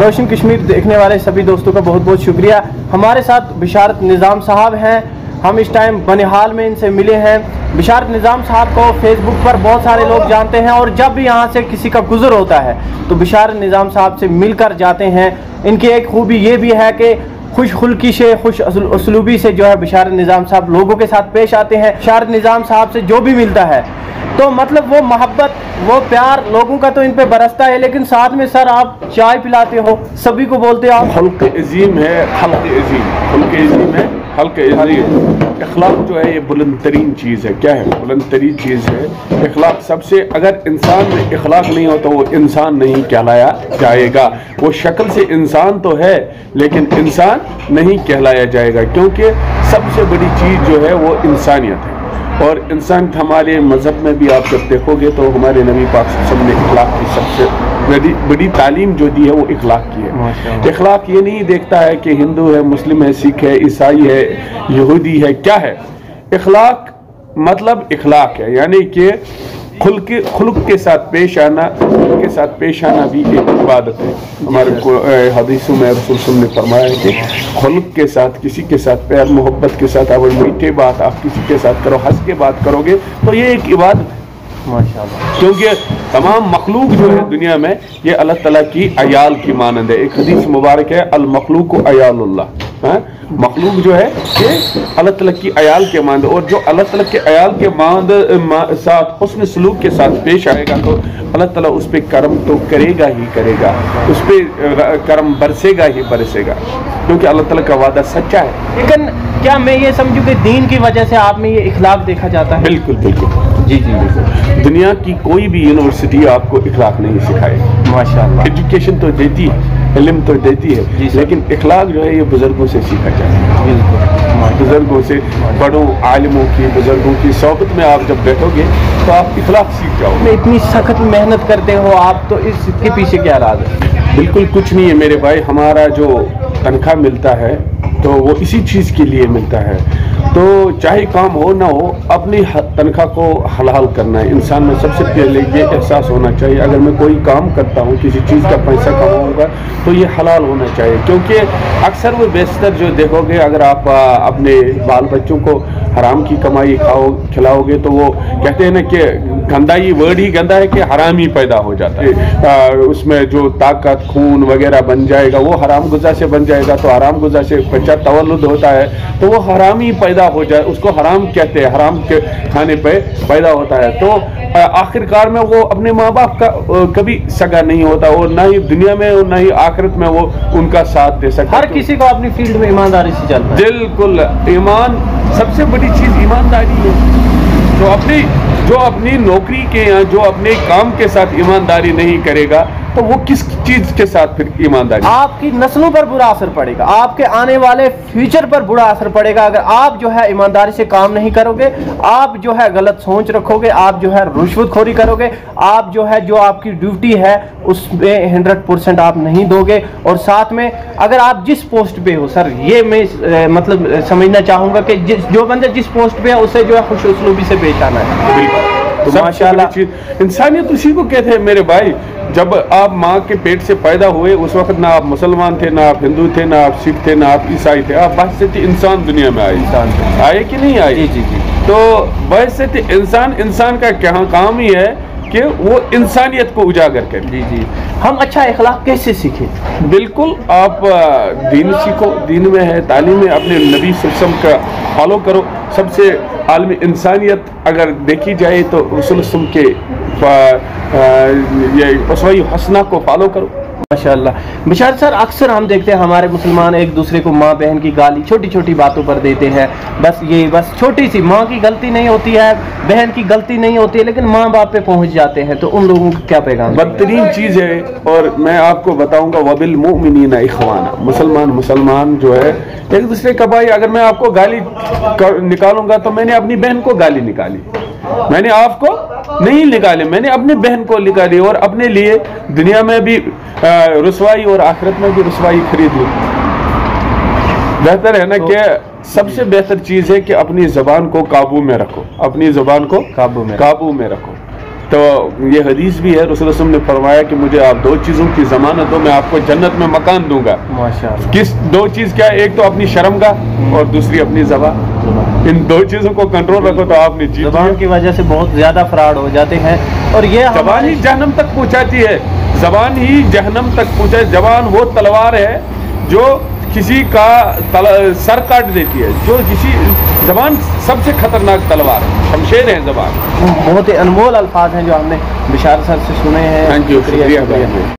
रोशन कश्मीर देखने वाले सभी दोस्तों का बहुत बहुत शुक्रिया। हमारे साथ बिशारत निज़ाम साहब हैं। हम इस टाइम बनिहाल में इनसे मिले हैं। बिशारत निज़ाम साहब को फेसबुक पर बहुत सारे लोग जानते हैं और जब भी यहाँ से किसी का गुज़र होता है तो बिशारत निज़ाम साहब से मिलकर जाते हैं। इनकी एक खूबी ये भी है कि खुश खुल्की से, खुश उसलूबी से जो है बिशारत निज़ाम साहब लोगों के साथ पेश आते हैं। बिशारत निज़ाम साहब से जो भी मिलता है तो मतलब वो मोहब्बत, वो प्यार लोगों का तो इन पे बरसता है, लेकिन साथ में सर आप चाय पिलाते हो, सभी को बोलते हो आप खल्क़ अज़ीम है, खल्क़ अज़ीम, खल्क़ अज़ीम है, खल्क़ अज़ीम। इखलाक जो है ये बुलंद तरीन चीज़ है। क्या है? बुलंद तरीन चीज़ है इखलाक। सबसे अगर इंसान में इखलाक नहीं हो तो वो इंसान नहीं कहलाया जाएगा। वो शक्ल से इंसान तो है लेकिन इंसान नहीं कहलाया जाएगा, क्योंकि सबसे बड़ी चीज़ जो है वो इंसानियत है। और इंसान हमारे मज़हब में भी आप जब देखोगे तो हमारे नबी पाक सल्लल्लाहु अलैहि वसल्लम ने इखलाक की सबसे बड़ी तालीम जो दी है वो इखलाक की है। इखलाक ये नहीं देखता है कि हिंदू है, मुस्लिम है, सिख है, ईसाई है, यहूदी है। क्या है इखलाक? मतलब इखलाक है यानी कि खुल्क के साथ पेश आना, के साथ पेश आना भी एक इबादत है। हमारे हदीसों में रसूल सल्लल्लाहु अलैहि वसल्लम ने फरमाया है कि खुल्क के साथ, किसी के साथ प्यार मोहब्बत के साथ, अगर मीठे बात आप किसी के साथ करो, हंस के बात करोगे तो ये एक इबादत है माशाअल्लाह। क्योंकि तमाम मखलूक जो है दुनिया में ये अल्लाह ताला की अयाल की मानंद है। एक हदीस मुबारक है, अल मखलूक अयालुल्लाह। मखलूक जो है ये अल्लाह ताला की अयाल के मानद, और जो अल्लाह ताला के अयाल के मानद साथ हुस्न सलूक के साथ पेश आएगा तो अल्लाह ताला उस पर करम तो करेगा ही करेगा, उस पर करम बरसेगा ही बरसेगा, क्योंकि अल्लाह ताला का वादा सच्चा है। लेकिन क्या मैं ये समझूं कि दीन की वजह से आप में ये इखलाक देखा जाता है? बिल्कुल बिल्कुल, जी जी बिल्कुल। दुनिया की कोई भी यूनिवर्सिटी आपको इखलाक नहीं सिखाएगी माशाअल्लाह। एजुकेशन तो देती है, इल्म तो देती है, लेकिन इखलाक जो है ये बुजुर्गों से सीखा जाता है। बिल्कुल, बुजुर्गों से, बड़ों आलिमों की, बुजुर्गों की सोबत में आप जब बैठोगे तो आप इखलाक सीख जाओगे। इतनी सख्त मेहनत करते हो आप, तो इसके पीछे क्या राज है? बिल्कुल कुछ नहीं है मेरे भाई। हमारा जो तनख्वाह मिलता है तो वो इसी चीज़ के लिए मिलता है। तो चाहे काम हो ना हो, अपनी तनख्वाह को हलाल करना है। इंसान में सबसे पहले ये एहसास होना चाहिए, अगर मैं कोई काम करता हूँ, किसी चीज़ का पैसा कमाऊँगा तो ये हलाल होना चाहिए। क्योंकि अक्सर वो बेशतर जो देखोगे, अगर आप अपने बाल बच्चों को हराम की कमाई खिलाओगे तो वो कहते हैं ना कि गंदा, ये वर्ड ही गंदा है कि हराम ही पैदा हो जाता है। उसमें जो ताकत, खून वगैरह बन जाएगा वो हराम गुज़ा से बन जाएगा। तो हराम गुज़ा से बच्चा तवल्लुद होता है तो वो हराम ही पैदा हो जाए, उसको हराम कहते हैं, हराम के खाने पे पैदा होता है। तो आखिरकार में वो अपने माँ बाप का कभी सगा नहीं होता, और ना ही दुनिया में और ना ही आखिरत में वो उनका साथ दे सकता। हर किसी को अपनी फील्ड में ईमानदारी से चलना है। बिल्कुल, ईमान सबसे बड़ी चीज़ ईमानदारी है। जो अपनी नौकरी के या जो अपने काम के साथ ईमानदारी नहीं करेगा तो वो किस चीज़ के साथ फिर ईमानदारी? आपकी नस्लों पर बुरा असर पड़ेगा, आपके आने वाले फ्यूचर पर बुरा असर पड़ेगा अगर आप जो है ईमानदारी से काम नहीं करोगे। आप जो है गलत सोच रखोगे, आप जो है रुश्वतखोरी करोगे, आप जो है जो आपकी ड्यूटी है उसमें 100% आप नहीं दोगे। और साथ में अगर आप जिस पोस्ट पे हो, सर ये मैं मतलब समझना चाहूँगा कि जो बंदा जिस पोस्ट पे है उसे जो है खुश उसलूबी से पेश आना है। बिल्कुल, तो माशाअल्लाह इंसानियत उसी को कहते हैं मेरे भाई। जब आप माँ के पेट से पैदा हुए उस वक्त ना आप मुसलमान थे, ना आप हिंदू थे, ना आप सिख थे, ना आप ईसाई थे, आप बहसत इंसान दुनिया में आए। इंसान आए कि नहीं आए? जी जी जी। तो बहसत इंसान का क्या काम ही है कि वो इंसानियत को उजागर करे। जी जी। हम अच्छा इखलाक कैसे सीखें? बिल्कुल, आप दीन सीखो, दीन में है, तालीम में अपने नबी सल्लल्लाहु अलैहि वसल्लम का फॉलो करो। सबसे आलमी इंसानियत अगर देखी जाए तो रसूल सल्लल्लाहु अलैहि वसल्लम के ये उसवा हसना को फॉलो करो। माशाअल्लाह। बिशारत सर, अक्सर हम देखते हैं हमारे मुसलमान एक दूसरे को माँ बहन की गाली छोटी छोटी बातों पर देते हैं। बस छोटी सी, माँ की गलती नहीं होती है, बहन की गलती नहीं होती है, लेकिन माँ बाप पे पहुँच जाते हैं। तो उन लोगों को क्या पैगाम? बदतरीन चीज़ है। और मैं आपको बताऊंगा, वबिल मुमिनीना इखवाना, मुसलमान जो है एक दूसरे का भाई। अगर मैं आपको गाली निकालूंगा तो मैंने अपनी बहन को गाली निकाली, मैंने आपको नहीं निकाले, मैंने अपनी बहन को निकाली, और अपने लिए दुनिया में भी रुसवाई और आखिरत में भी रुसवाई खरीद ली। बेहतर है ना कि सबसे बेहतर चीज़ है कि अपनी ज़बान को काबू में रखो, अपनी ज़बान को काबू में रखो। تو یہ حدیث بھی ہے، رسول اللہ نے فرمایا کہ مجھے آپ 2 چیزوں کی ضمانت دو، میں آپ کو جنت میں مکان دوں گا۔ ماشاءاللہ۔ کس 2 چیز کیا ہے؟ ایک تو اپنی شرم کا اور دوسری اپنی زبان۔ ان 2 چیزوں کو کنٹرول رکھو تو آپ نے جیت لیا۔ زبان کی وجہ سے بہت زیادہ فراڈ ہو جاتے ہیں، اور یہ زبان ہی جہنم تک پہنچاتی ہے، زبان ہی جہنم تک پہنچا۔ زبان وہ تلوار ہے جو کسی کا سر کاٹ دیتی ہے، جو زبان سب سے خطرناک تلوار ہے، شمشیر ہے زبان۔ بہت ہی انمول الفاظ ہیں جو ہم نے بشار سر سے سنے ہیں۔ تھینک یو، شکریہ۔